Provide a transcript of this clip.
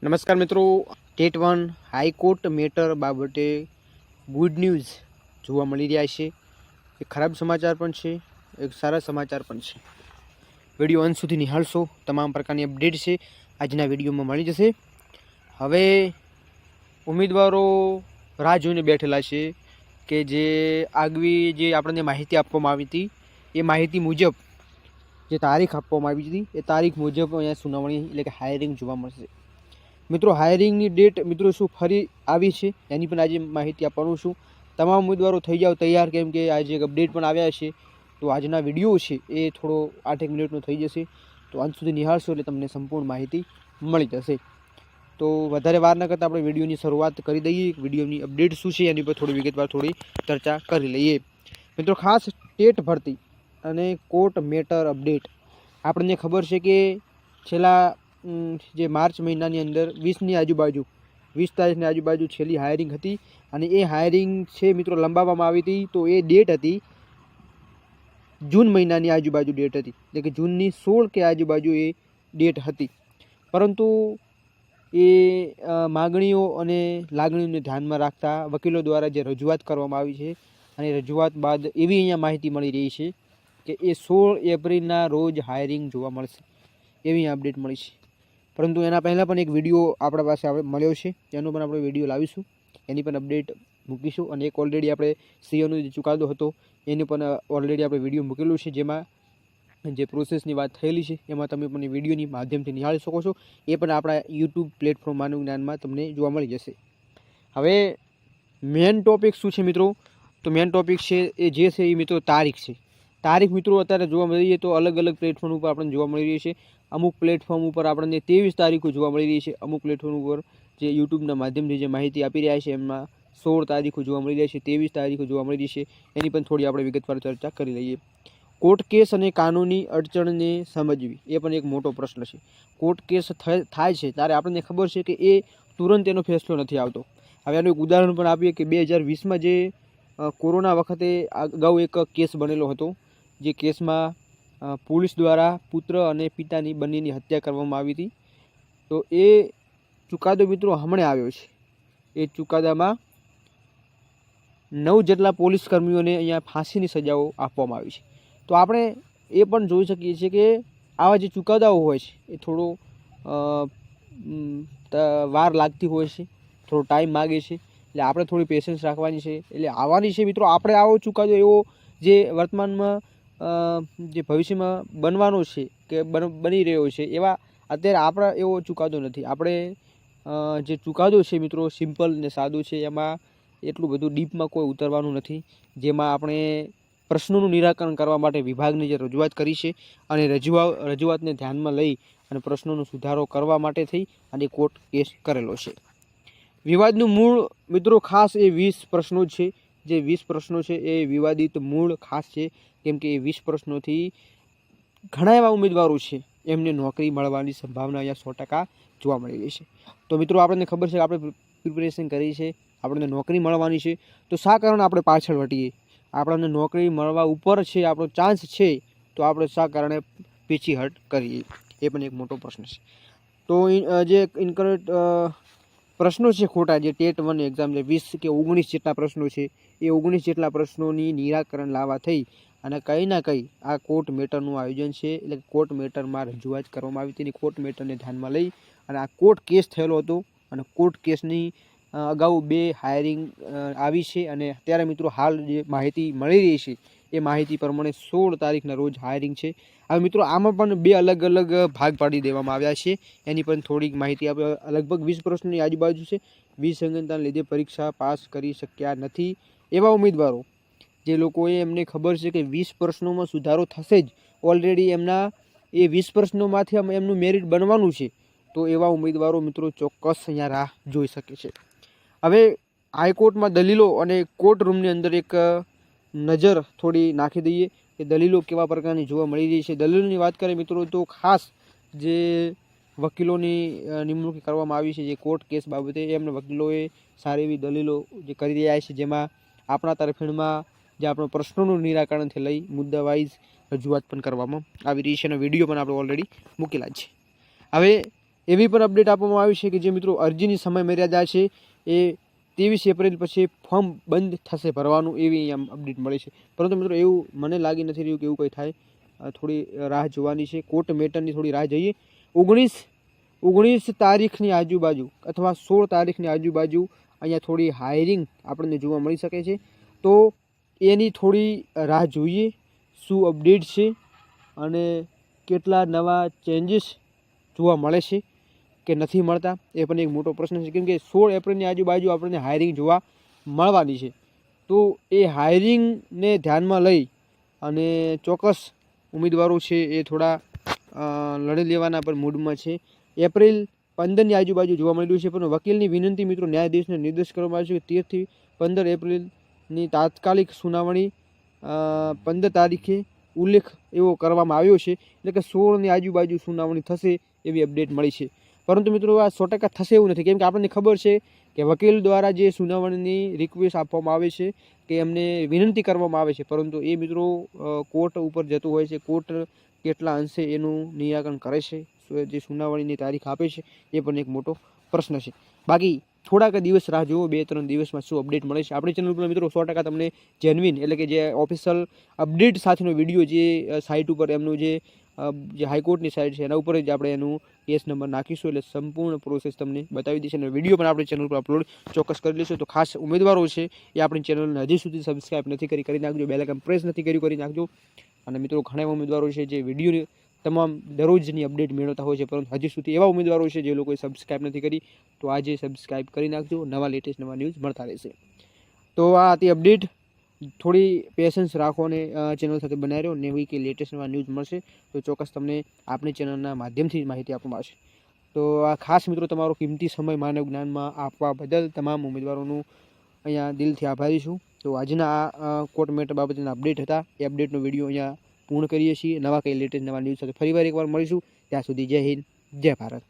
નમસ્કાર મિત્રો, TET 1 high court matter બાબતે ગુડ ન્યૂઝ જોવા મળી રહ્યા છે। એક ખરાબ સમાચાર પણ છે, એક સારા સમાચાર પણ છે। વિડીયો અંત સુધી નિહાળશો, તમામ પ્રકારની અપડેટ છે આજના વિડીયોમાં મળી જશે। હવે ઉમેદવારો રાહ જોઈને બેઠેલા છે કે જે આગવી જે આપણને માહિતી આપવામાં આવી હતી એ માહિતી મુજબ જે તારીખ આપવામાં આવી હતી એ તારીખ મુજબ અહીંયા સુનાવણી એટલે કે હાયરિંગ જોવા મળશે। મિત્રો હાયરિંગની ડેટ મિત્રો શું ફરી આવી છે એની પણ આજે માહિતી આપવાનું છું। તમામ ઉમેદવારો થઈ જાઓ તૈયાર, કેમ કે આજે એક અપડેટ પણ આવ્યા છે। તો આજના વિડીયો છે એ થોડો 8-1 મિનિટનો થઈ જશે, તો અંત સુધી નિહાળશો એટલે તમને સંપૂર્ણ માહિતી મળી જશે। તો વધારે વાર ન કરતાં આપણે વિડીયોની શરૂઆત કરી દઈએ। વિડીયોની અપડેટ શું છે એની પર થોડી વિગતવાર થોડી ચર્ચા કરી લઈએ। મિત્રો ખાસ ટેટ ભરતી અને કોર્ટ મેટર અપડેટ આપણને ખબર છે કે છેલ્લા જે માર્ચ મહિનાની અંદર 20ની આજુબાજુ 20 તારીખની આજુબાજુ છેલ્લી હાયરિંગ હતી અને એ હાયરિંગ છે મિત્રો લંબાવવામાં આવી હતી। તો એ ડેટ હતી જૂન મહિનાની આજુબાજુ ડેટ હતી, એટલે કે જૂનની 16 કે આજુબાજુ એ ડેટ હતી, પરંતુ એ માગણીઓ અને લાગણીઓને ધ્યાનમાં રાખતા વકીલો દ્વારા જે રજૂઆત કરવામાં આવી છે અને રજૂઆત બાદ એવી અહીંયા માહિતી મળી રહી છે કે એ 16 એપ્રિલના રોજ હાયરિંગ જોવા મળશે, એવી અપડેટ મળી છે। પરંતુ એના પહેલાં પણ એક વિડીયો આપણા પાસે મળ્યો છે, તેનો પણ આપણે વિડીયો લાવીશું, એની પણ અપડેટ મૂકીશું। અને એક ઓલરેડી આપણે સીઓનો જે ચુકાદો હતો એની પણ ઓલરેડી આપણે વિડીયો મૂકેલું છે, જેમાં જે પ્રોસેસની વાત થયેલી છે એમાં તમે પણ વિડીયોની માધ્યમથી નિહાળી શકો છો। એ પણ આપણા યુટ્યુબ પ્લેટફોર્મ માનવ જ્ઞાનમાં તમને જોવા મળી જશે। હવે મેન ટોપિક શું છે મિત્રો? તો મેન ટોપિક છે એ જે છે એ મિત્રો તારીખ છે। તારીખ મિત્રો અત્યારે જોવા મળી રહી છે, તો અલગ અલગ પ્લેટફોર્મ ઉપર આપણને જોવા મળી રહી છે। અમુક પ્લેટફોર્મ ઉપર આપણને 23 તારીખો જોવા મળી રહી છે, અમુક પ્લેટફોર્મ ઉપર જે યુટ્યુબના માધ્યમથી જે માહિતી આપી રહ્યા છે એમાં 16 તારીખો જોવા મળી રહ્યા છે, 23 તારીખો જોવા મળી રહી છે, એની પણ થોડી આપણે વિગતવાર ચર્ચા કરી લઈએ। કોર્ટ કેસ અને કાનૂની અડચણને સમજવી એ પણ એક મોટો પ્રશ્ન છે। કોર્ટ કેસ થાય છે ત્યારે આપણને ખબર છે કે એ તુરંત એનો ફેસલો નથી આવતો। હવે આનું એક ઉદાહરણ પણ આપીએ કે 2020માં જે કોરોના વખતે અગાઉ એક કેસ બનેલો હતો, જે કેસમાં પોલીસ દ્વારા પુત્ર અને પિતાની બંનેની હત્યા કરવામાં આવી હતી। તો એ ચુકાદો મિત્રો હમણાં આવ્યો છે। એ ચુકાદામાં 9 જેટલા પોલીસ કર્મીઓને અહીંયા ફાંસીની સજાઓ આપવામાં આવી છે। તો આપણે એ પણ જોઈ શકીએ છીએ કે આવા જે ચુકાદાઓ હોય છે એ થોડો વાર લાગતી હોય છે, થોડો ટાઈમ માગે છે, એટલે આપણે થોડી પેશન્સ રાખવાની છે, એટલે આવવાની છે મિત્રો। આપણે આવો ચુકાદો એવો જે વર્તમાનમાં જે ભવિષ્યમાં બનવાનો છે કે બની રહ્યો છે એવા અત્યારે આપણા એવો ચુકાદો નથી। આપણે જે ચુકાદો છે મિત્રો સિમ્પલ ને સાદો છે, એમાં એટલું બધું ડીપમાં કોઈ ઉતરવાનું નથી, જેમાં આપણે પ્રશ્નોનું નિરાકરણ કરવા માટે વિભાગની જે રજૂઆત કરી છે અને રજૂઆતને ધ્યાનમાં લઈ અને પ્રશ્નોનો સુધારો કરવા માટે થઈ અને કોર્ટ કેસ કરેલો છે। વિવાદનું મૂળ મિત્રો ખાસ એ 20 પ્રશ્નો છે। જે 20 પ્રશ્નો છે એ વિવાદિત મૂળ ખાસ છે, કેમ કે એ 20 પ્રશ્નોથી ઘણા એવા ઉમેદવારો છે એમને નોકરી મળવાની સંભાવના અહીંયા 100% જોવા મળી રહી છે। તો મિત્રો આપણને ખબર છે કે આપણે પ્રિપેરેશન કરી છે, આપણને નોકરી મળવાની છે, તો શા કારણે આપણે પાછળ હટીએ? આપણને નોકરી મળવા ઉપર છે, આપણો ચાન્સ છે, તો આપણે શા કારણે પીછીહટ કરીએ? એ પણ એક મોટો પ્રશ્ન છે। તો જે ઇનકરેક્ટ પ્રશ્નો છે ખોટા, જે ટેટ 1 એક્ઝામ જે 20 કે 19 જેટલા પ્રશ્નો છે એ 19 જેટલા પ્રશ્નોની નિરાકરણ લાવવા થઈ અને કંઈ ના કંઈ આ કોર્ટ મેટરનું આયોજન છે, એટલે કોર્ટ મેટરમાં રજૂઆત કરવામાં આવી હતી। કોર્ટ મેટરને ધ્યાનમાં લઈ અને આ કોર્ટ કેસ થયેલો હતો અને કોર્ટ કેસની અગાઉ 2 હાયરિંગ આવી છે અને અત્યારે મિત્રો હાલ જે માહિતી મળી રહી છે એ માહિતી પ્રમાણે 16 તારીખના રોજ હાયરિંગ છે। હવે મિત્રો આમાં પણ 2 અલગ અલગ ભાગ પાડી દેવામાં આવ્યા છે, એની પણ થોડીક માહિતી આપણે લગભગ 20 પ્રશ્નોની આજુબાજુ છે। વિસંગતતાને લીધે પરીક્ષા પાસ કરી શક્યા નથી એવા ઉમેદવારો, જે લોકોએ એમને ખબર છે કે 20 પ્રશ્નોમાં સુધારો થશે જ, ઓલરેડી એમના એ 20 પ્રશ્નોમાંથી એમનું મેરિટ બનવાનું છે, તો એવા ઉમેદવારો મિત્રો ચોક્કસ અહીંયા રાહ જોઈ શકે છે। હવે હાઈકોર્ટમાં દલીલો અને કોર્ટ રૂમની અંદર એક નજર થોડી નાખી દઈએ કે દલીલો કેવા પ્રકારની જોવા મળી રહી છે। દલીલોની વાત કરીએ મિત્રો તો ખાસ જે વકીલોની નિમણૂક કરવામાં આવી છે જે કોર્ટ કેસ બાબતે, એમના વકીલોએ સારી એવી દલીલો જે કરી રહ્યા છે, જેમાં આપણા તરફેણમાં જે આપણો પ્રશ્નોનું નિરાકરણથી લઈ મુદ્દા વાઇઝ રજૂઆત પણ કરવામાં આવી રહી છે અને વિડીયો પણ આપણે ઓલરેડી મૂકેલા છે। હવે એવી પણ અપડેટ આપવામાં આવી છે કે જે મિત્રો અરજીની સમય મર્યાદા છે એ 23 એપ્રિલ પછી ફોર્મ બંધ થશે ભરવાનું, એવી અહીંયા અપડેટ મળી છે. પરંતુ મિત્રો એવું મને લાગી નથી રહ્યું કે એવું કંઈ થાય. થોડી રાહ જોવાની છે. કોર્ટ મેટરની થોડી રાહ જોઈએ. 19 તારીખની આજુબાજુ અથવા 16 તારીખની આજુબાજુ અહીંયા થોડી હાયરિંગ આપણને જોવા મળી શકે છે. તો એની થોડી રાહ જોઈએ, શું અપડેટ છે અને કેટલા નવા ચેન્જીસ જોવા મળે છે કે નથી મળતા, એ પણ એક મોટો પ્રશ્ન છે. કેમ કે 16 એપ્રિલની આજુબાજુ આપણને હાયરિંગ જોવા મળવાની છે. તો એ હાયરિંગને ધ્યાનમાં લઈ અને ચોક્કસ ઉમેદવારો છે એ થોડા લડી લેવાના પર મૂડમાં છે. એપ્રિલ 15ની આજુબાજુ જોવા મળી રહ્યું છે. પણ વકીલની વિનંતી મિત્રો ન્યાયાધીશને નિર્દેશ કરવામાં આવ્યો છે કે 13 થી 15 એપ્રિલની તાત્કાલિક સુનાવણી 15 તારીખે ઉલ્લેખ એવો કરવામાં આવ્યો છે. એટલે કે 16ની આજુબાજુ સુનાવણી થશે એવી અપડેટ મળી છે. પરંતુ મિત્રો આ 100% થશે એવું નથી. કેમ કે આપણને ખબર છે કે વકીલ દ્વારા જે સુનાવણીની રિક્વેસ્ટ આપવામાં આવે છે કે એમને વિનંતી કરવામાં આવે છે, પરંતુ એ મિત્રો કોર્ટ ઉપર જતું હોય છે. કોર્ટ કેટલા અંશે એનું નિરાકરણ કરે છે, જે સુનાવણીની તારીખ આપે છે, એ પણ એક મોટો પ્રશ્ન છે. બાકી થોડાક દિવસ રાહ જુઓ, 2-3 દિવસમાં શું અપડેટ મળે છે. આપણી ચેનલ પર મિત્રો 100% તમને જેન્યુઇન એટલે કે જે ઓફિશિયલ અપડેટ સાથેનો વિડીયો જે સાઇટ ઉપર એમનું જે હાઈકોર્ટની સાઇટ છે એના ઉપર જ આપણે એનું કેસ નંબર નાખીશું, એટલે સંપૂર્ણ પ્રોસેસ તમને બતાવી દઈશું. અને વિડીયો પણ આપણી ચેનલ પર અપલોડ ચોક્કસ કરી લઈશું. તો ખાસ ઉમેદવારો છે એ આપણી ચેનલને હજી સુધી સબસ્ક્રાઈબ નથી કરી નાખજો, બેલ આઇકન પ્રેસ નથી કરી નાખજો. અને મિત્રો ઘણા એવા ઉમેદવારો છે જે વિડીયોની તમામ દરરોજની અપડેટ મેળવતા હોય છે, પરંતુ હજી સુધી એવા ઉમેદવારો છે જે લોકોએ સબસ્ક્રાઈબ નથી કરી. તો આજે સબસ્ક્રાઈબ કરી નાખજો, નવા લેટેસ્ટ નવા ન્યૂઝ મળતા રહેશે. તો આ હતી અપડેટ. થોડી પેશન્સ રાખો અને ચેનલ સાથે બનાવી રહ્યો. નેવી કે લેટેસ્ટ નવા ન્યૂઝ મળશે તો ચોક્કસ તમને આપણી ચેનલના માધ્યમથી માહિતી આપવામાં આવશે. તો આ ખાસ મિત્રો તમારો કિંમતી સમય માનવ જ્ઞાનમાં આપવા બદલ તમામ ઉમેદવારોનું અહીંયા દિલથી આભારી છું. તો આજના આ કોર્ટ મેટર બાબતના અપડેટ હતા. એ અપડેટનો વિડીયો અહીંયા પૂર્ણ કરીએ છીએ. નવા કંઈ લેટેસ્ટ નવા ન્યૂઝ સાથે ફરીવાર એકવાર મળીશું. ત્યાં સુધી જય હિન્દ, જય ભારત.